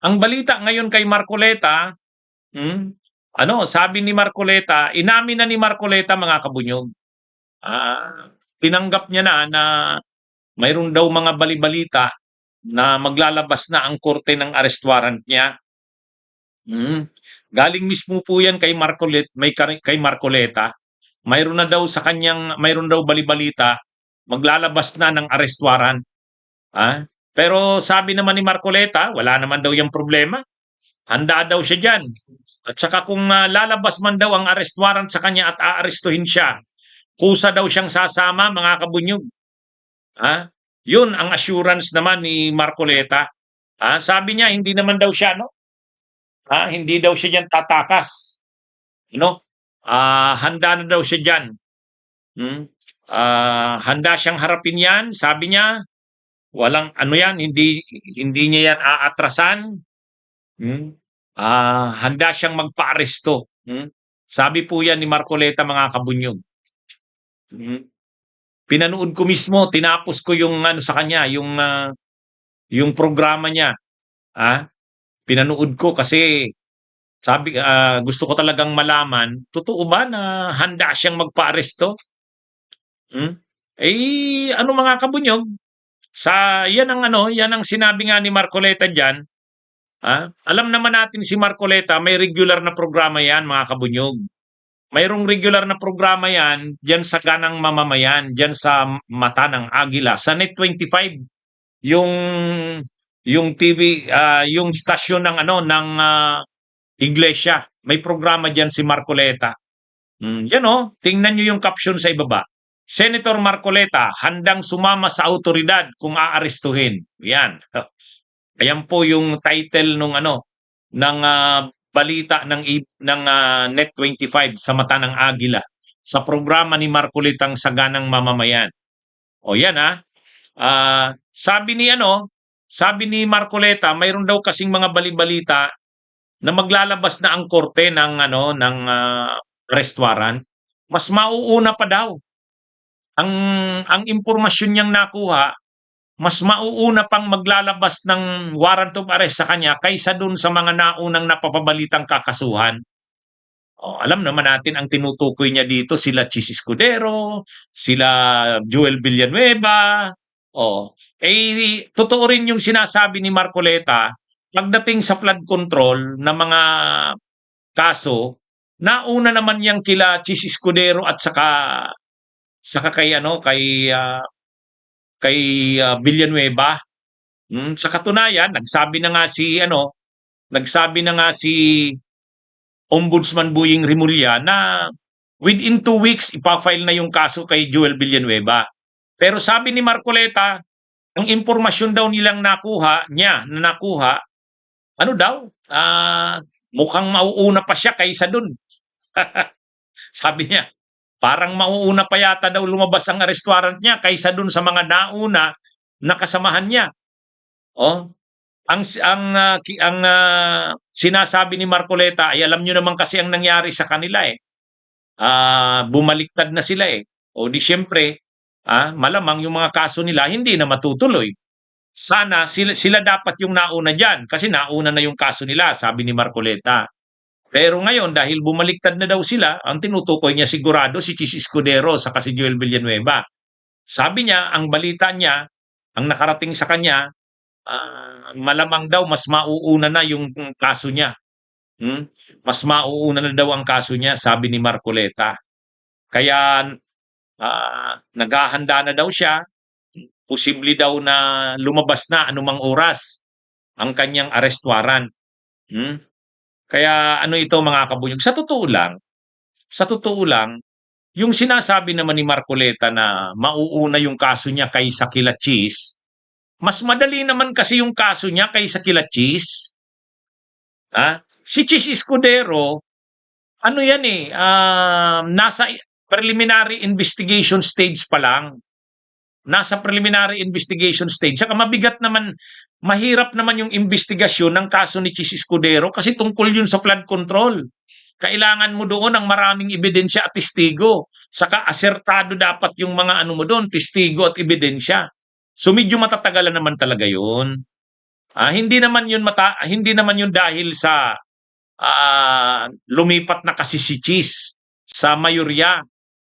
Ang balita ngayon kay Marcoleta, hmm, sabi ni Marcoleta, inamin na ni Marcoleta mga kabunyog. Tinanggap niya na mayroon daw mga balibalita na maglalabas na ang korte ng arrest warrant niya. Galing mismo po 'yan kay kay Marcoleta. Mayroon daw balibalita maglalabas na ng arrest warrant. Pero sabi naman ni Marcoleta, wala naman daw 'yang problema. Handa daw siya diyan. At saka kung lalabas man daw ang arrest warrant sa kanya at aarestuhin siya, kusa daw siyang sasama mga kabunyog. Yun ang assurance naman ni Marcoleta. Sabi niya hindi naman daw siya hindi daw siya diyan tatakas. Handa na daw siya diyan. Handa siyang harapin 'yan, sabi niya. Walang hindi niya 'yan aatrasan. Handa siyang magpaaresto. Sabi po 'yan ni Marcoleta mga kabunyog. Pinanood ko mismo, tinapos ko yung sa kanya, yung programa niya. Pinanood ko kasi sabi gusto ko talagang malaman, totoo ba na handa siyang magpaaresto? Mga kabunyog, yan ang sinabi nga ni Marcoleta diyan. Alam naman natin si Marcoleta, may regular na programa yan mga kabunyog. Mayroong regular na programa yan diyan sa Ganang Mamamayan, diyan sa Mata ng Agila, sa Net 25. Yung TV, yung stasyon ng iglesia. May programa diyan si Marcoleta. Yan tingnan niyo yung caption sa ibaba. Senator Marcoleta handang sumama sa autoridad kung aarestuhin. Yan. Ayan po yung title ng balita ng Net 25 sa Mata ng Agila sa programa ni Marcoletang Saganang Mamamayan. O yan sabi ni Marcoleta, mayroon daw kasing mga balibalita na maglalabas na ang korte ng arrest warrant. Mas mauuna pa daw. Ang impormasyon niyang nakuha, mas mauuna pang maglalabas ng warrant of arrest sa kanya kaysa dun sa mga naunang napapabalitang kakasuhan. Alam naman natin ang tinutukoy niya dito, sila Chis Escudero, sila Joel Villanueva. Totoo rin yung sinasabi ni Marcoleta, pagdating sa flood control na mga kaso, nauna naman yang kila Chis Escudero at saka kay Villanueva. Sa katunayan, nagsabi na nga si Ombudsman Boying Rimulya na within 2 weeks ipa-file na yung kaso kay Joel Villanueva. Pero sabi ni Marcoleta, ang impormasyon daw nilang nakuha, mukhang mauuna pa siya kaysa dun. Sabi niya, parang mauuna pa yata daw lumabas ang arrest warrant niya kaysa dun sa mga nauna na kasamahan niya. Ang sinasabi ni Marcoleta ay alam niyo naman kasi ang nangyari sa kanila bumaliktad na sila di syempre malamang yung mga kaso nila hindi na matutuloy. Sana sila dapat yung nauna diyan kasi nauna na yung kaso nila, sabi ni Marcoleta. Pero ngayon, dahil bumaliktad na daw sila, ang tinutukoy niya sigurado si Chis Escudero sa si Joel Villanueva. Sabi niya, ang balita niya, ang nakarating sa kanya, malamang daw mas mauuna na yung kaso niya. Mas mauuna na daw ang kaso niya, sabi ni Marcoleta. Kaya naghahanda na daw siya, posible daw na lumabas na anumang oras ang kanyang arrest warrant. Kaya ito mga kabunyog, sa totoo lang, yung sinasabi naman ni Marcoleta na mauuna yung kaso niya kaysa kila Chis, mas madali naman kasi yung kaso niya kaysa kila Chis. Si Chis Escudero, nasa preliminary investigation stage pa lang. Nasa preliminary investigation stage. Saka mahirap naman yung investigasyon ng kaso ni Chis Escudero kasi tungkol yun sa flood control. Kailangan mo doon ng maraming ebidensya at testigo. Saka asertado dapat yung mga mo doon, testigo at ebidensya. So medyo matatagalan naman talaga yun. Hindi naman yun dahil sa lumipat na kasi si Chis sa mayorya.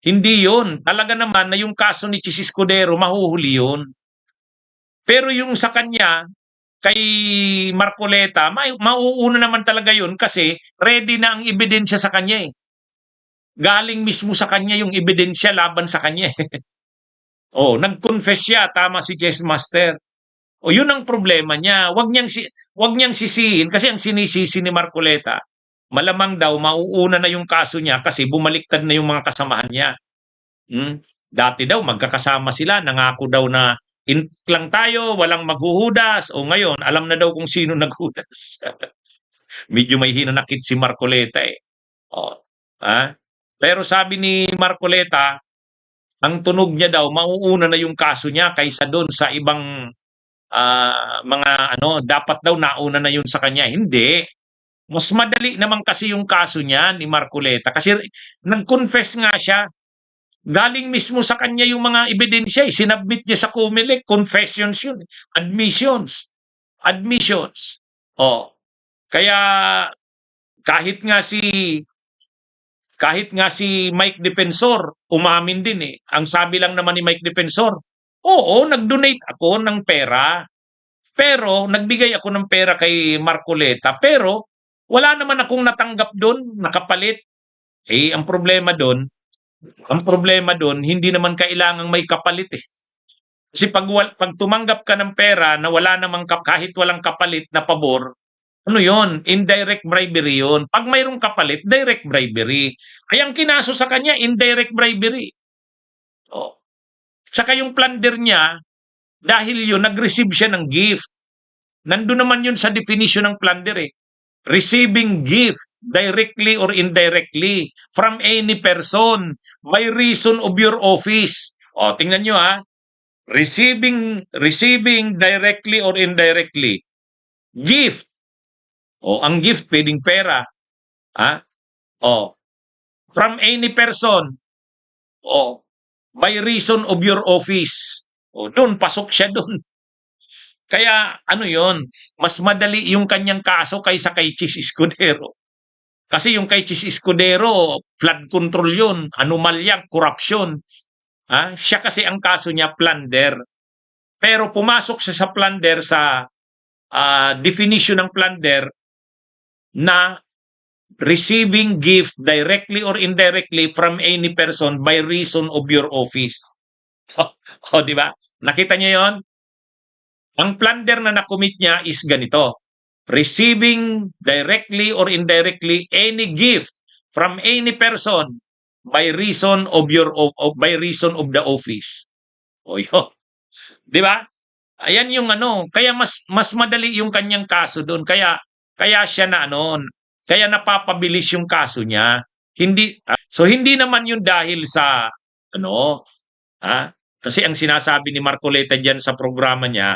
Hindi yun. Talaga naman na yung kaso ni Chis Escudero, mahuhuli yun. Pero yung sa kanya, kay Marcoleta, mauuna naman talaga yun kasi ready na ang ebidensya sa kanya eh. Galing mismo sa kanya yung ebidensya laban sa kanya eh. Oh, nag-confess siya, tama si Chess Master. O yun ang problema niya. Wag niyang sisihin kasi ang sinisisi ni Marcoleta, malamang daw mauuna na yung kaso niya kasi bumaliktad na yung mga kasamahan niya. Dati daw magkakasama sila, nangako daw na lang tayo, walang maghuhudas. O ngayon, alam na daw kung sino naghudas. Medyo may hinanakit si Marcoleta eh. Oh, Pero sabi ni Marcoleta, ang tunog niya daw, mauuna na yung kaso niya kaysa doon sa ibang mga dapat daw nauna na yun sa kanya. Hindi. Mas madali naman kasi yung kaso niya ni Marcoleta kasi nag-confess nga siya. Galing mismo sa kanya yung mga ebidensya. Sinabit niya sa COMELEC. Confessions yun. Admissions. Admissions. Oh. Kaya kahit nga si Mike Defensor umamin din eh. Ang sabi lang naman ni Mike Defensor, oo, nag-donate ako ng pera. Pero nagbigay ako ng pera kay Marcoleta. Pero wala naman akong natanggap doon, nakapalit. Ang problema doon, hindi naman kailangang may kapalit eh. Kasi pag tumanggap ka ng pera na wala namang kahit walang kapalit na pabor, ano yon? Indirect bribery yon. Pag mayroong kapalit, direct bribery. Ay ang kinaso sa kanya, indirect bribery. Oh. Tsaka yung plunder niya, dahil yun, nag-receive siya ng gift. Nandun naman yun sa definition ng plunder eh. Receiving gift directly or indirectly from any person by reason of your office. O, tingnan nyo ha. Receiving directly or indirectly. Gift. O, ang gift pwedeng pera. Ha? O, from any person. O, by reason of your office. O, doon, pasok siya doon. Kaya ano yon, mas madali yung kanyang kaso kaysa kay Chis Escudero. Kasi yung kay Chis Escudero, flood control yun, anomalya, corruption. Siya kasi ang kaso niya, plunder. Pero pumasok siya sa plunder sa definition ng plunder na receiving gift directly or indirectly from any person by reason of your office. Di ba? Nakita niyo yon? Ang plunder na nakomit niya is ganito. Receiving directly or indirectly any gift from any person by reason of the office. O yun. 'Di ba? Ayan yung kaya mas madali yung kanyang kaso doon. Kaya siya kaya napapabilis yung kaso niya. Hindi naman yun dahil sa kasi ang sinasabi ni Marcoleta diyan sa programa niya,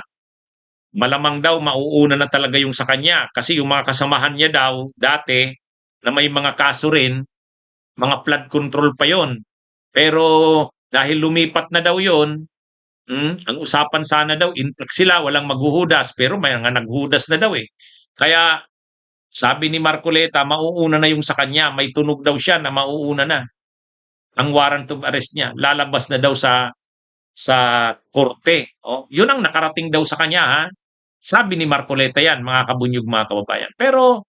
malamang daw mauuna na talaga yung sa kanya kasi yung mga kasamahan niya daw dati na may mga kaso rin, mga flood control pa yon. Pero dahil lumipat na daw yon, ang usapan sana daw, intact sila, walang maghuhudas, pero may mga naghuhudas na daw eh. Kaya sabi ni Marcoleta, mauuna na yung sa kanya, may tunog daw siya na mauuna na. Ang warrant of arrest niya, lalabas na daw sa korte. Yun ang nakarating daw sa kanya ha. Sabi ni Marcoleta yan, mga kabunyog, mga kababayan. Pero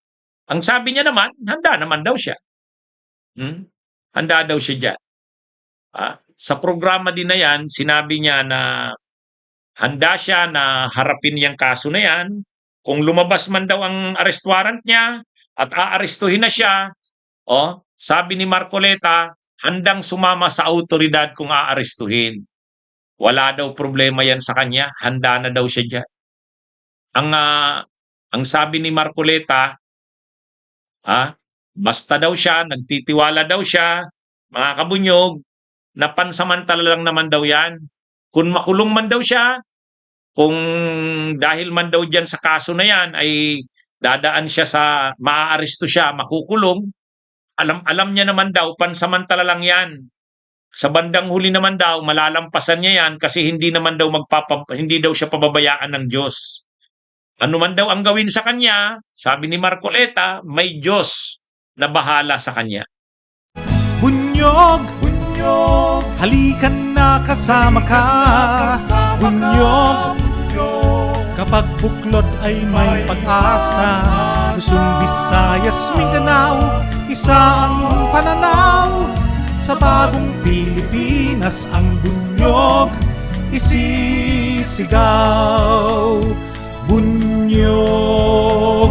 ang sabi niya naman, handa naman daw siya. Handa daw siya dyan. Sa programa din na yan, sinabi niya na handa siya na harapin yung kaso na yan. Kung lumabas man daw ang arrest warrant niya at aarestuhin na siya, sabi ni Marcoleta, handang sumama sa autoridad kung aarestuhin. Wala daw problema yan sa kanya, handa na daw siya dyan. Ang sabi ni Marcoleta, basta daw siya, nagtitiwala daw siya, mga kabunyog, na pansamantala lang naman daw yan. Kung makulong man daw siya, kung dahil man daw dyan sa kaso na yan ay dadaan siya sa, maaaresto siya, makukulong, alam niya naman daw, pansamantala lang yan. Sa bandang huli naman daw, malalampasan niya yan kasi hindi naman daw hindi daw siya pababayaan ng Diyos. Ano man daw ang gawin sa kanya, sabi ni Marcoleta, may Diyos na bahala sa kanya. Bunyog, bunyog, halikan na kasama ka. Bunyog, kapag buklod ay may pag-asa. Luzon, Visayas, Mindanao, isa ang pananaw. Sa bagong Pilipinas ang bunyog isisigaw. Bunyog,